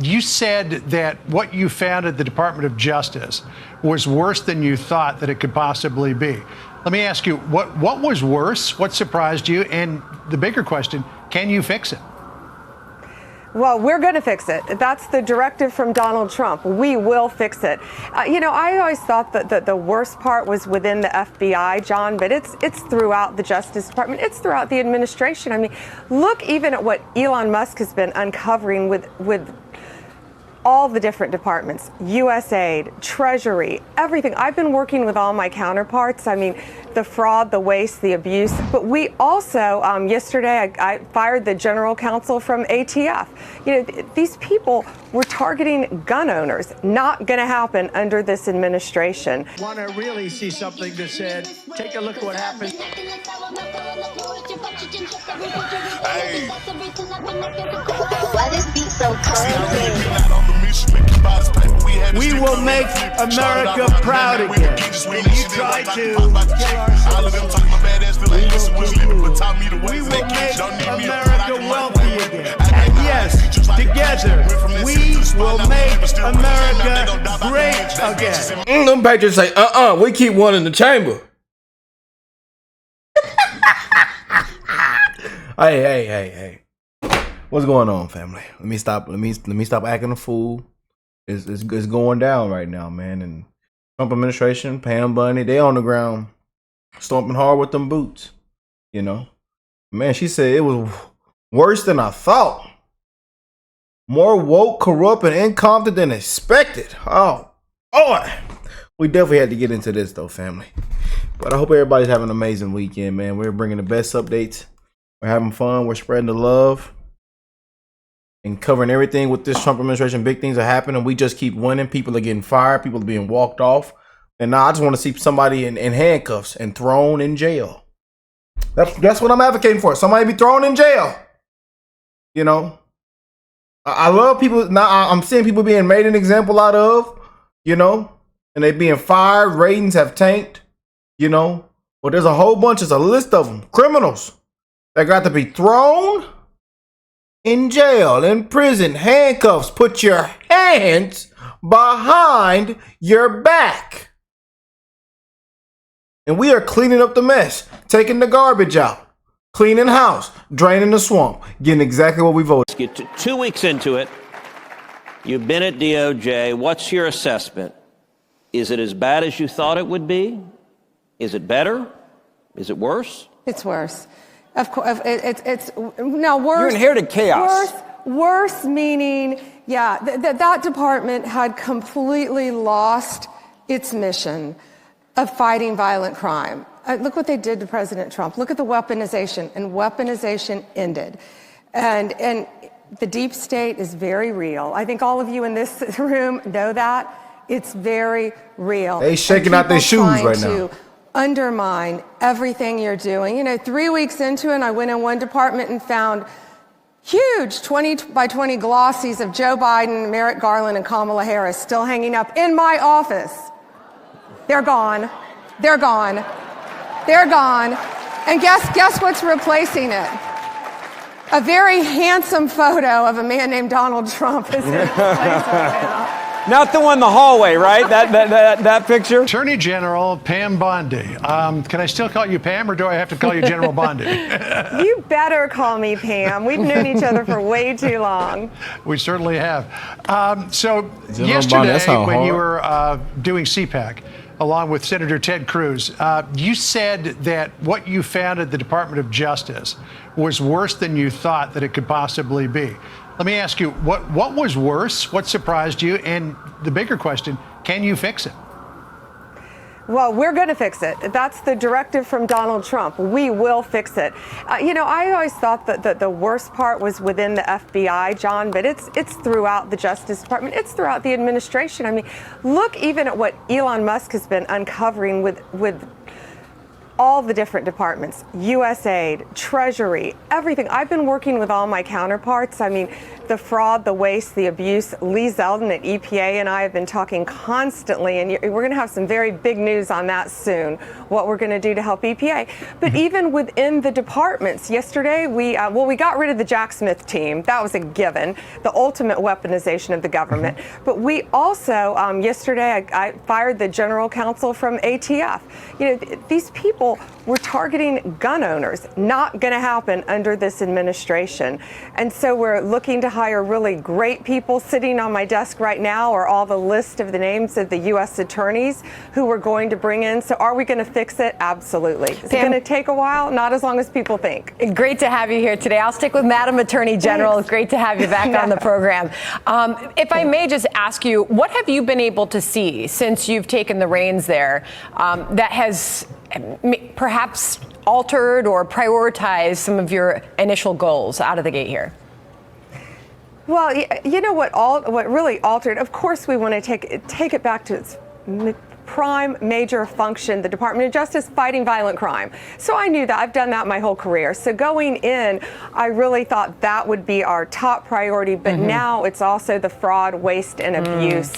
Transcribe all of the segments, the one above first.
You said that what you found at the Department of Justice was worse than you thought that it could possibly be. Let me ask you, what was worse? What surprised you? And the bigger question, can you fix it? Well, we're going to fix it. That's the directive from Donald Trump. We will fix it. I always thought that the worst part was within the FBI, John, but it's throughout the Justice Department. It's throughout the administration. I mean, look even at what Elon Musk has been uncovering with all the different departments, USAID, Treasury, everything. I've been working with all my counterparts. I mean, the fraud, the waste, the abuse. But we also, yesterday, I fired the general counsel from ATF. These people were targeting gun owners. Not going to happen under this administration. Want to really see something that said, take a look at what happened. Hey. Why this beat so cold? We will make America proud again. And you try to kill our We will make America wealthy again. And yes, together, we will make America great again. Them patriots say, we keep one in the chamber. Hey. What's going on, family? Let me stop acting a fool. It's going down right now, man. And Trump administration, Pam Bondi, they on the ground stomping hard with them boots. Man, she said it was worse than I thought. More woke, corrupt, and incompetent than expected. Oh, boy. We definitely had to get into this, though, family. But I hope everybody's having an amazing weekend, man. We're bringing the best updates. We're having fun. We're spreading the love and covering everything with this Trump administration. Big things are happening. We just keep winning. People are getting fired. People are being walked off. And now I just want to see somebody in handcuffs and thrown in jail. That's what I'm advocating for. Somebody be thrown in jail. I love people. Now I'm seeing people being made an example out of, and they being fired. Ratings have tanked, But there's a whole bunch. There's a list of them. Criminals that got to be thrown in jail, in prison, handcuffs. Put your hands behind your back. And we are cleaning up the mess, taking the garbage out, cleaning house, draining the swamp, getting exactly what we voted. Get to 2 weeks into it. You've been at DOJ. What's your assessment? Is it as bad as you thought it would be? Is it better? Is it worse? It's worse. Of course, it's no worse. You inherited chaos. Worse meaning, that department had completely lost its mission of fighting violent crime. Look what they did to President Trump. Look at the weaponization, and weaponization ended. And the deep state is very real. I think all of you in this room know that. It's very real. They shaking out their shoes right now. Undermine everything you're doing. 3 weeks into it, I went in one department and found huge 20 by 20 glossies of Joe Biden, Merrick Garland, and Kamala Harris still hanging up in my office. They're gone. They're gone. They're gone. And guess what's replacing it? A very handsome photo of a man named Donald Trump is in place right now. Not the one in the hallway, right? That picture? Attorney General Pam Bondi. Can I still call you Pam, or do I have to call you General Bondi? You better call me Pam. We've known each other for way too long. We certainly have. So General yesterday, Bondi, when you were doing CPAC, along with Senator Ted Cruz, you said that what you found at the Department of Justice was worse than you thought that it could possibly be. Let me ask you, what was worse? What surprised you? And the bigger question, can you fix it? Well, we're going to fix it. That's the directive from Donald Trump. We will fix it. I always thought that the worst part was within the FBI, John, but it's throughout the Justice Department. It's throughout the administration. I mean, look even at what Elon Musk has been uncovering with all the different departments, USAID, Treasury, everything. I've been working with all my counterparts. I mean, the fraud, the waste, the abuse. Lee Zeldin at EPA and I have been talking constantly, and we're going to have some very big news on that soon, what we're going to do to help EPA. But even within the departments, yesterday we got rid of the Jack Smith team. That was a given, the ultimate weaponization of the government. But we also, yesterday, I fired the general counsel from ATF. These people were targeting gun owners. Not going to happen under this administration. And so we're looking to hire really great people. Sitting on my desk right now are all the list of the names of the U.S. attorneys who we're going to bring in. So are we going to fix it? Absolutely. Is it going to take a while? Not as long as people think. Great to have you here today. I'll stick with Madam Attorney General. Thanks. Great to have you back on the program. If I may just ask you, what have you been able to see since you've taken the reins there that has perhaps altered or prioritized some of your initial goals out of the gate here? Well, you know what really altered? Of course, we want to take it back to its prime major function, the Department of Justice, fighting violent crime. So I knew that. I've done that my whole career. So going in, I really thought that would be our top priority. But now it's also the fraud, waste, and abuse.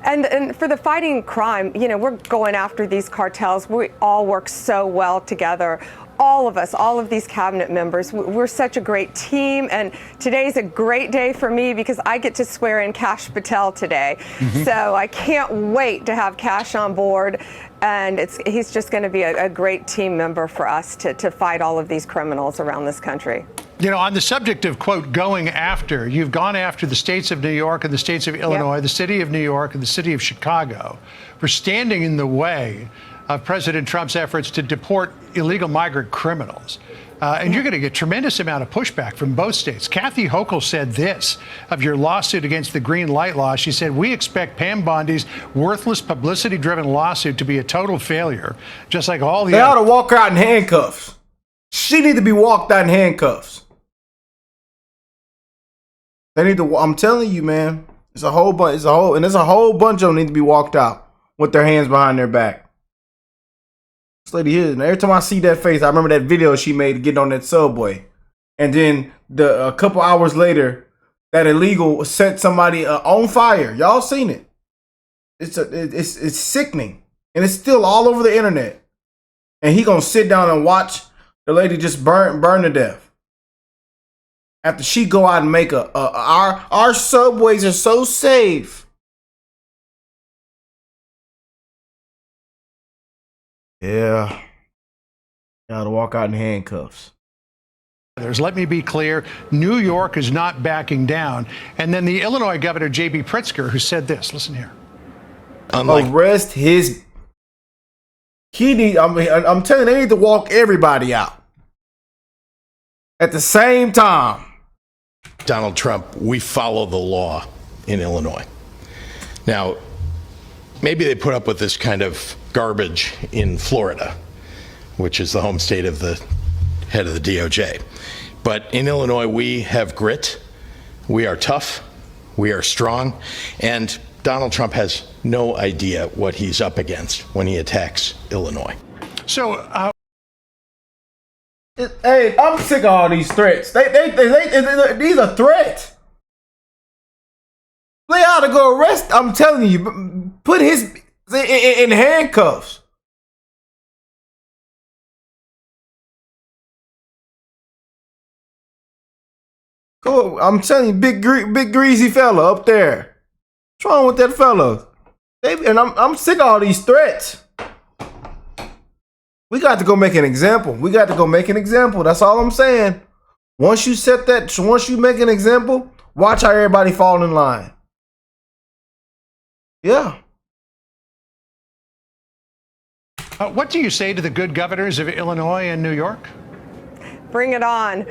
And for the fighting crime, we're going after these cartels. We all work so well together. All of us, all of these cabinet members, we're such a great team. And today's a great day for me because I get to swear in Cash Patel today. So I can't wait to have Cash on board. And he's just going to be a great team member for us to fight all of these criminals around this country. On the subject of, quote, going after, you've gone after the states of New York and the states of Illinois, the city of New York and the city of Chicago for standing in the way of President Trump's efforts to deport illegal migrant criminals. And you're going to get tremendous amount of pushback from both states. Kathy Hochul said this of your lawsuit against the green light law. She said, we expect Pam Bondi's worthless publicity-driven lawsuit to be a total failure, just like all the They ought to walk her out in handcuffs. She need to be walked out in handcuffs. They need to. I'm telling you, man. There's a whole bunch of them need to be walked out with their hands behind their back. This lady here. And every time I see that face, I remember that video she made getting on that subway, and then a couple hours later, that illegal set somebody on fire. Y'all seen it? It's sickening, and it's still all over the internet. And he gonna sit down and watch the lady just burn to death. After she go out and make our subways are so safe. Yeah. You gotta walk out in handcuffs. Let me be clear, New York is not backing down. And then the Illinois governor, J.B. Pritzker, who said this, listen here. Arrest his. I'm telling you, they need to walk everybody out at the same time. Donald Trump, we follow the law in Illinois. Now, maybe they put up with this kind of garbage in Florida, which is the home state of the head of the DOJ. But in Illinois, we have grit, we are tough, we are strong, and Donald Trump has no idea what he's up against when he attacks Illinois. So, hey, I'm sick of all these threats. These are threats. They ought to go arrest. I'm telling you, put his in handcuffs. Cool. I'm telling you, big greasy fella up there. What's wrong with that fella? And I'm sick of all these threats. We got to go make an example. That's all I'm saying. Once you make an example, watch how everybody fall in line. Yeah. what do you say to the good governors of Illinois and New York? Bring it on.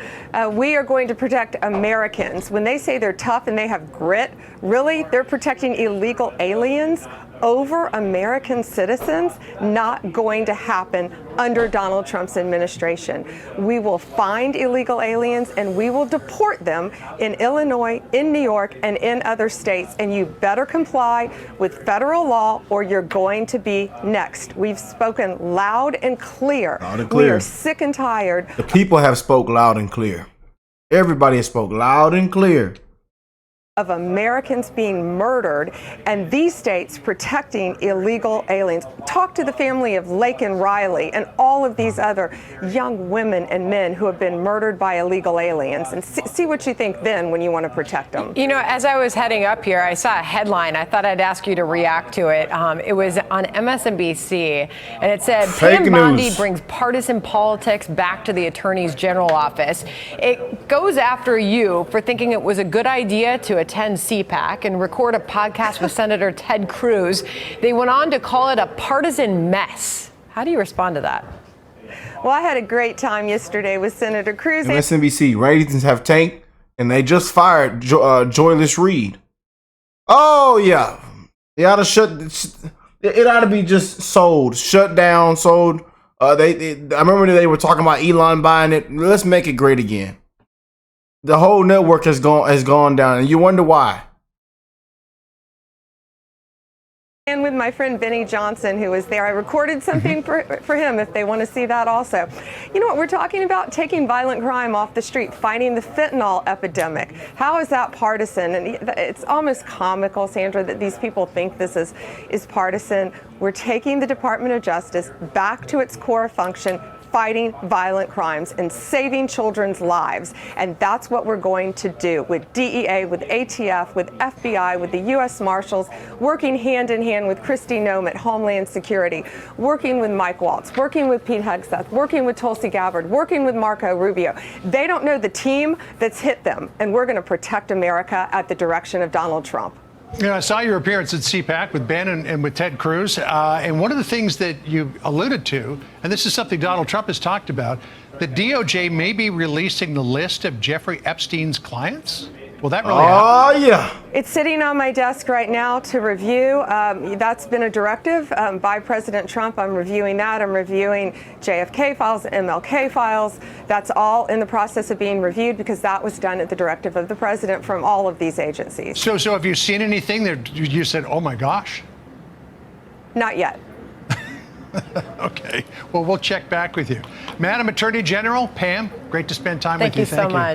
We are going to protect Americans. When they say they're tough and they have grit, really, they're protecting illegal aliens over American citizens. Not going to happen under Donald Trump's administration. We will find illegal aliens and we will deport them in Illinois, in New York, and in other states. And you better comply with federal law or you're going to be next. We've spoken loud and clear. Loud and clear. We are sick and tired. The people have spoke loud and clear. Everybody has spoke loud and clear. of Americans being murdered and these states protecting illegal aliens. Talk to the family of Lake and Riley and all of these other young women and men who have been murdered by illegal aliens and see what you think then when you want to protect them. You know, as I was heading up here, I saw a headline. I thought I'd ask you to react to it. It was on MSNBC, and it said, Pam Bondi brings partisan politics back to the Attorney General office. It goes after you for thinking it was a good idea to attend CPAC and record a podcast with Senator Ted Cruz. They went on to call it a partisan mess. How do you respond to that? Well, I had a great time yesterday with Senator Cruz. MSNBC ratings have tanked, and they just fired Joyless Reed. Oh yeah, they ought to it ought to be just sold, shut down, sold. I remember they were talking about Elon buying it. Let's make it great again. The whole network has gone down, and you wonder why. And with my friend Benny Johnson, who was there, I recorded something for him if they want to see that also. You know what we're talking about? Taking violent crime off the street, fighting the fentanyl epidemic. How is that partisan? And it's almost comical, Sandra, that these people think this is partisan. We're taking the Department of Justice back to its core function, fighting violent crimes and saving children's lives. And that's what we're going to do with DEA, with ATF, with FBI, with the U.S. Marshals, working hand in hand with Kristi Noem at Homeland Security, working with Mike Waltz, working with Pete Hegseth, working with Tulsi Gabbard, working with Marco Rubio. They don't know the team that's hit them, and we're going to protect America at the direction of Donald Trump. Yeah, I saw your appearance at CPAC with Ben and with Ted Cruz. And one of the things that you alluded to, and this is something Donald Trump has talked about, the DOJ may be releasing the list of Jeffrey Epstein's clients. Will that really happen? Oh, yeah. It's sitting on my desk right now to review. That's been a directive by President Trump. I'm reviewing that. I'm reviewing JFK files, MLK files. That's all in the process of being reviewed because that was done at the directive of the president from all of these agencies. So have you seen anything that you said, oh my gosh? Not yet. Okay. Well, we'll check back with you. Madam Attorney General, Pam, great to spend time with you. Thank you so much.